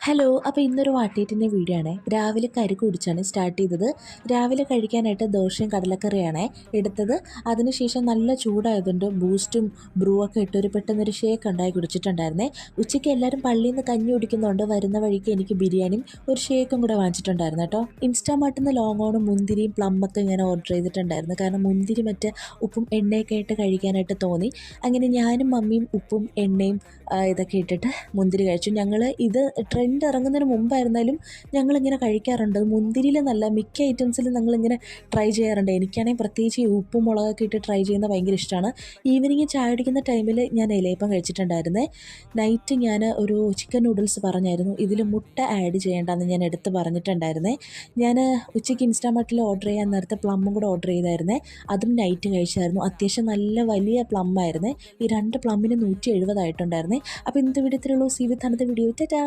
Hello, അപ്പോൾ ഇന്നൊരു വാട്ടിയിട്ടിൻ്റെ video ആണ്. രാവിലെ കരി കുടിച്ചാണ് സ്റ്റാർട്ട് ചെയ്തത്. രാവിലെ കഴിക്കാനായിട്ട് ദോശയും കടലക്കറിയാണ് എടുത്തത്. അതിനുശേഷം നല്ല ചൂടായതുകൊണ്ട് ബൂസ്റ്റും ബ്രൂ ഒക്കെ ഇട്ട് ഒരു പെട്ടെന്നൊരു ഷേക്ക് ഉണ്ടായി കുടിച്ചിട്ടുണ്ടായിരുന്നേ. ഉച്ചയ്ക്ക് എല്ലാവരും പള്ളിയിൽ നിന്ന് കഞ്ഞി കുടിക്കുന്നുണ്ട്. വരുന്ന വഴിക്ക് എനിക്ക് ബിരിയാണിയും ഒരു ഷേക്കും കൂടെ വാങ്ങിച്ചിട്ടുണ്ടായിരുന്നു കേട്ടോ. ഇൻസ്റ്റാമാർട്ടിൽ നിന്ന് ലോങ്ങോണും മുന്തിരിയും പ്ലമ്മൊക്കെ ഞാൻ ഓർഡർ ചെയ്തിട്ടുണ്ടായിരുന്നു. കാരണം മുന്തിരി മറ്റേ ഉപ്പും എണ്ണയൊക്കെ ഇട്ട് കഴിക്കാനായിട്ട് തോന്നി. അങ്ങനെ ഞാനും മമ്മിയും ഉപ്പും എണ്ണയും ഇതൊക്കെ ഇട്ടിട്ട് മുന്തിരി കഴിച്ചു. ഞങ്ങൾ ഇത് ട്രെൻഡ് ഇറങ്ങുന്നതിന് മുമ്പായിരുന്നാലും ഞങ്ങളിങ്ങനെ കഴിക്കാറുണ്ട്. മുന്തിരിയിൽ നല്ല മിക്ക ഐറ്റംസിലും ഞങ്ങളിങ്ങനെ ട്രൈ ചെയ്യാറുണ്ട്. എനിക്കാണെങ്കിൽ പ്രത്യേകിച്ച് ഈ ഉപ്പും മുളകൊക്കെ ഇട്ട് ട്രൈ ചെയ്യുന്നത് ഭയങ്കര ഇഷ്ടമാണ്. ഈവനിങ് ചായ കുടിക്കുന്ന ടൈമിൽ ഞാൻ ഇലയപ്പം കഴിച്ചിട്ടുണ്ടായിരുന്നേ. നൈറ്റ് ഞാൻ ഒരു ചിക്കൻ നൂഡിൽസ് പറഞ്ഞായിരുന്നു. ഇതിൽ മുട്ട ആഡ് ചെയ്യേണ്ടെന്ന് ഞാൻ എടുത്ത് പറഞ്ഞിട്ടുണ്ടായിരുന്നേ. ഞാൻ ഉച്ചയ്ക്ക് ഇൻസ്റ്റാമാർട്ടിൽ ഓർഡർ ചെയ്യാൻ നേരത്തെ പ്ലമ്മും കൂടെ ഓർഡർ ചെയ്തായിരുന്നേ. അതും നൈറ്റ് കഴിച്ചായിരുന്നു. അത്യാവശ്യം നല്ല വലിയ പ്ലം ആയിരുന്നേ. ഈ 2 പ്ലമ്മിന് 170 ആയിട്ടുണ്ടായിരുന്നേ. അപ്പോൾ ഇന്നത്തെ വീഡിയോ ഇത്രയുള്ളൂ. See with another video. Tata.